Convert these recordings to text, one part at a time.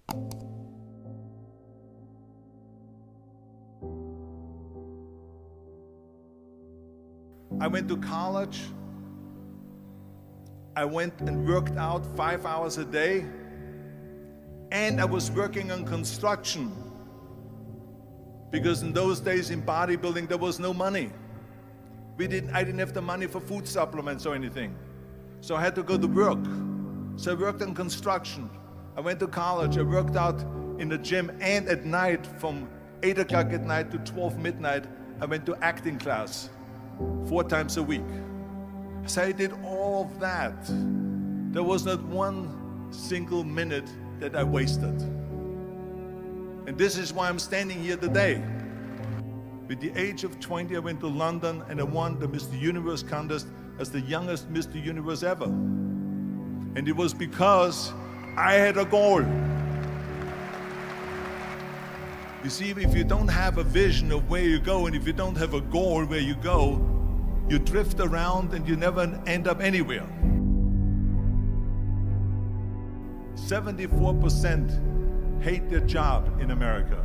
I went to college. I went and worked out 5 hours a day, and I was working on construction, because in those days in bodybuilding there was no money. I didn't have the money for food supplements or anything, so I had to go to work. So I worked on construction. I went to college. I worked out in the gym, and at night from 8 o'clock at night to 12 midnight I went to acting class 4 times a week. So I did all of that. There was not one single minute that I wasted. And this is why I'm standing here today. With the age of 20, I went to London and I won the Mr. Universe contest as the youngest Mr. Universe ever. And it was because I had a goal. You see, if you don't have a vision of where you go, and if you don't have a goal where you go, you drift around and you never end up anywhere. 74% hate their job in America.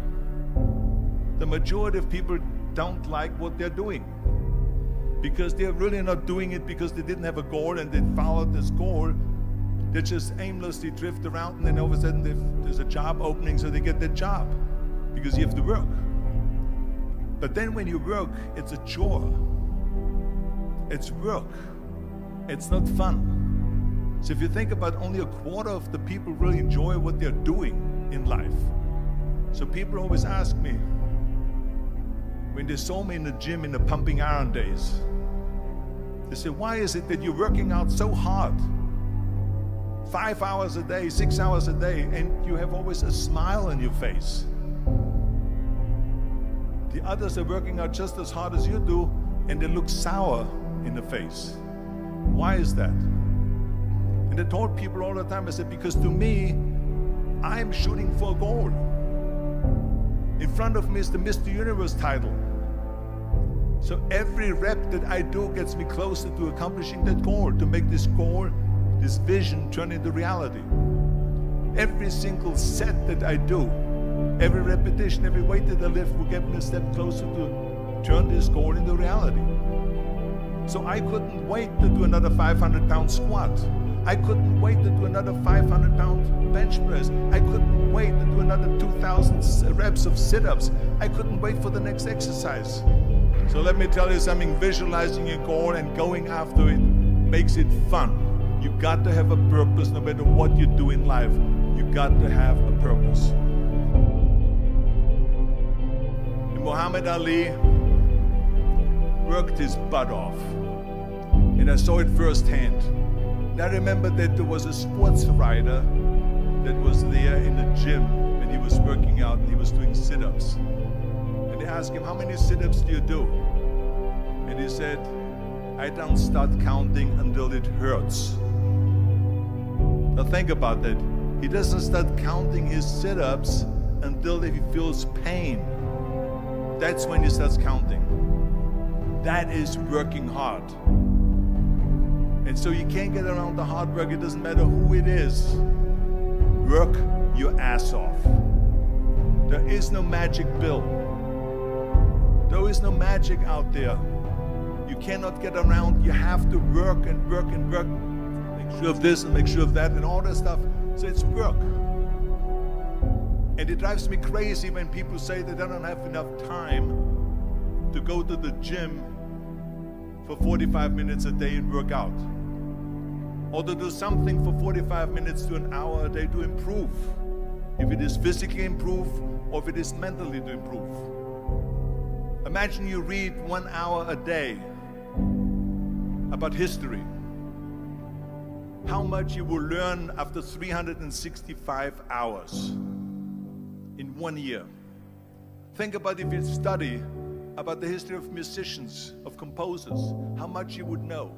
The majority of people don't like what they're doing because they're really not doing it because they didn't have a goal and they followed this goal. They just aimlessly drift around, and then all of a sudden there's a job opening, so they get that job because you have to work. But then when you work, it's a chore. It's work. It's not fun. So if you think about, only a quarter of the people really enjoy what they're doing in life. So people always ask me, when they saw me in the gym in the pumping iron days, they say, why is it that you're working out so hard? 5 hours a day, 6 hours a day, and you have always a smile on your face. The others are working out just as hard as you do, and they look sour in the face. Why is that? And I told people all the time, I said, because to me, I'm shooting for a goal. In front of me is the Mr. Universe title. So every rep that I do gets me closer to accomplishing that goal, to make this goal, this vision turn into reality. Every single set that I do, every repetition, every weight that I lift will get me a step closer to turn this goal into reality. So I couldn't wait to do another 500-pound squat. I couldn't wait to do another 500-pound bench press. I couldn't wait to do another 2,000 reps of sit-ups. I couldn't wait for the next exercise. So let me tell you something, visualizing your goal and going after it makes it fun. You got to have a purpose no matter what you do in life. You got to have a purpose. And Muhammad Ali worked his butt off. And I saw it firsthand. And I remember that there was a sports writer that was there in the gym when he was working out and he was doing sit-ups. And they asked him, how many sit-ups do you do? And he said, I don't start counting until it hurts. Now think about that. He doesn't start counting his sit-ups until he feels pain. That's when he starts counting. That is working hard. And so you can't get around the hard work. It doesn't matter who it is. Work your ass off. There is no magic pill. There is no magic out there. You cannot get around. You have to work and work and work. Make sure of this and make sure of that and all that stuff. So it's work. And it drives me crazy when people say that they don't have enough time to go to the gym for 45 minutes a day and work out. Or to do something for 45 minutes to an hour a day to improve. If it is physically improve or if it is mentally to improve. Imagine you read 1 hour a day about history. How much you will learn after 365 hours in 1 year. Think about if you study about the history of musicians, of composers, how much you would know.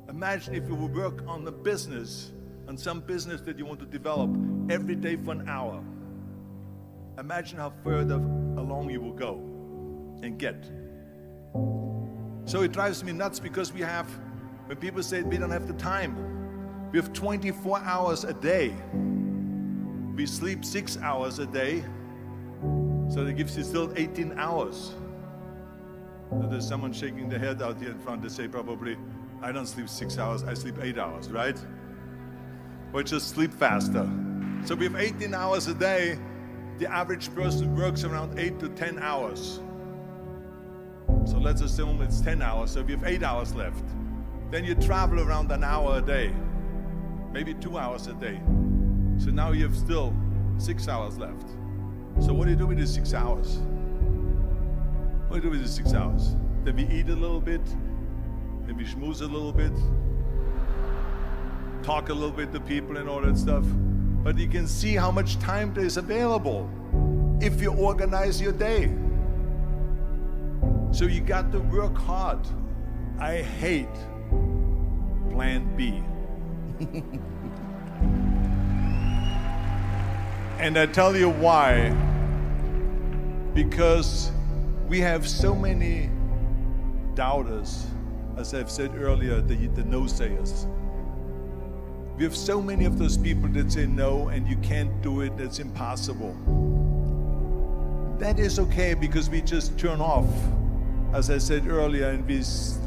Imagine if you would work on a business, on some business that you want to develop every day for an hour. Imagine how further along you will go and get. So it drives me nuts because when people say we don't have the time, we have 24 hours a day. We sleep 6 hours a day, so that gives you still 18 hours. So there's someone shaking their head out here in front. They say probably, I don't sleep 6 hours, I sleep 8 hours, right? Or just sleep faster. So we have 18 hours a day. The average person works around 8 to 10 hours. So let's assume it's 10 hours, so we have 8 hours left. Then you travel around an hour a day, maybe 2 hours a day. So now you have still 6 hours left. So what do you do with these 6 hours? What do you do with these 6 hours? Then we eat a little bit, then we schmooze a little bit, talk a little bit to people and all that stuff. But you can see how much time there is available if you organize your day. So you got to work hard. I hate plan B. And I tell you why. Because we have so many doubters, as I've said earlier, the no-sayers. We have so many of those people that say no and you can't do it, that's impossible. That is okay because we just turn off, as I said earlier, and we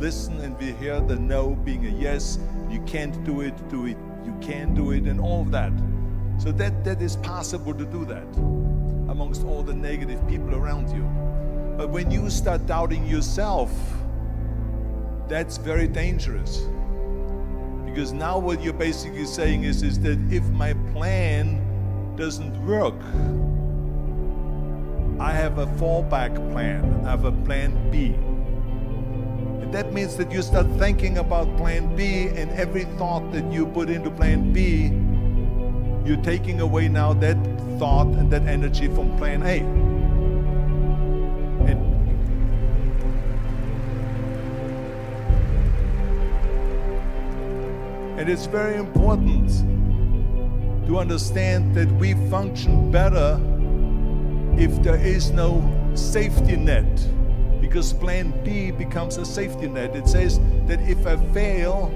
listen and we hear the no being a yes. You can't do it, you can do it, and all of that. So that is possible to do that amongst all the negative people around you. But when you start doubting yourself, that's very dangerous. Because now what you're basically saying is that if my plan doesn't work, I have a fallback plan, I have a plan B. And that means that you start thinking about plan B, and every thought that you put into plan B, you're taking away now that thought and that energy from plan A. And it's very important to understand that we function better if there is no safety net, because plan B becomes a safety net. It says that if I fail,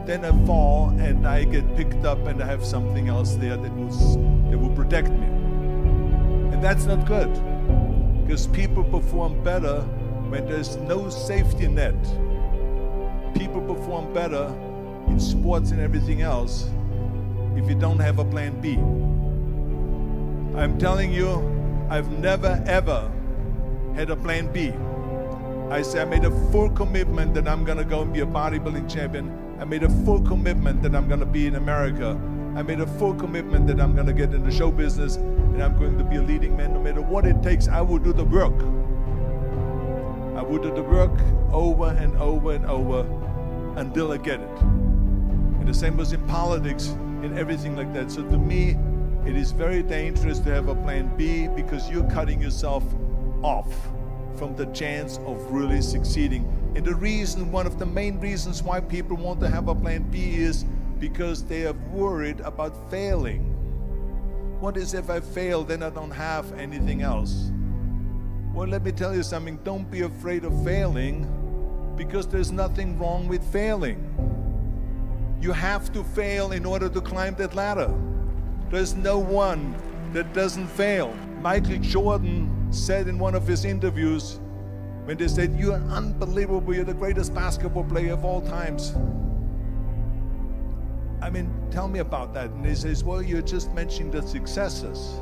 then I fall and I get picked up and I have something else there that will protect me. And that's not good, because people perform better when there's no safety net. People perform better in sports and everything else if you don't have a plan B. I'm telling you, I've never ever had a plan B. I made a full commitment that I'm gonna go and be a bodybuilding champion. I made a full commitment that I'm gonna be in America. I made a full commitment that I'm gonna get in the show business and I'm going to be a leading man. No matter what it takes, I will do the work. I will do the work over and over and over until I get it. And the same was in politics and everything like that. So to me, it is very dangerous to have a plan B, because you're cutting yourself off from the chance of really succeeding. And the reason, one of the main reasons why people want to have a plan B is because they are worried about failing. What is if I fail, then I don't have anything else? Well, let me tell you something, don't be afraid of failing, because there's nothing wrong with failing. You have to fail in order to climb that ladder. There's no one that doesn't fail. Michael Jordan said in one of his interviews, when they said, "You're unbelievable, you're the greatest basketball player of all times." I mean, tell me about that. And he says, well, you're just mentioning the successes.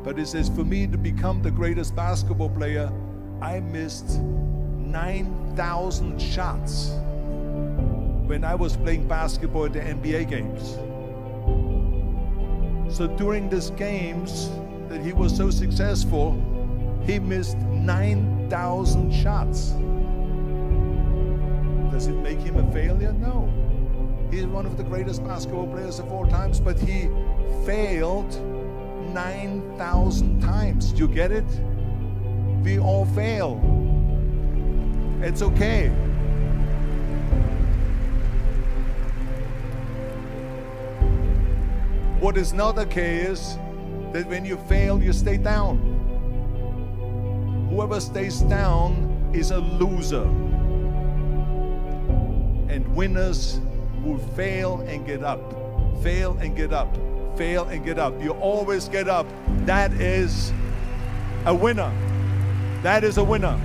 But he says, for me to become the greatest basketball player, I missed 9,000 shots when I was playing basketball at the NBA games. So during these games that he was so successful, he missed 9,000 shots. Does it make him a failure? No. He's one of the greatest basketball players of all times, but he failed 9,000 times. Do you get it? We all fail. It's okay. What is not okay is that when you fail, you stay down. Whoever stays down is a loser. And winners will fail and get up, fail and get up, fail and get up. You always get up. That is a winner. That is a winner.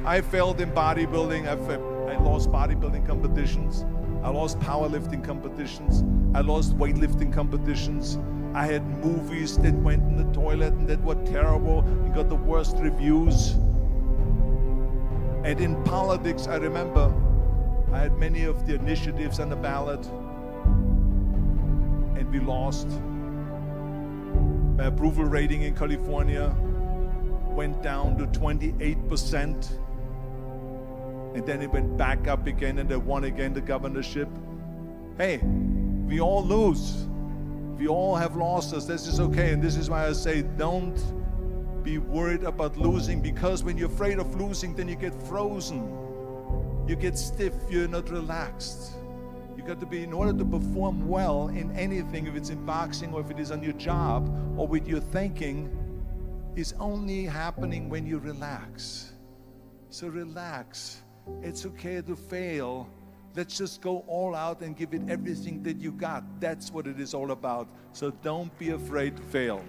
I failed in bodybuilding. I lost bodybuilding competitions. I lost powerlifting competitions. I lost weightlifting competitions. I had movies that went in the toilet and that were terrible and got the worst reviews. And in politics, I remember I had many of the initiatives on the ballot, and we lost. My approval rating in California went down to 28%, and then it went back up again, and I won again the governorship. Hey, we all lose. We all have losses. This is okay, and this is why I say don't be worried about losing, because when you're afraid of losing, then you get frozen. You get stiff, you're not relaxed. You got to be, in order to perform well in anything, if it's in boxing or if it is on your job or with your thinking, is only happening when you relax. So relax. It's okay to fail. Let's just go all out and give it everything that you got. That's what it is all about. So don't be afraid to fail.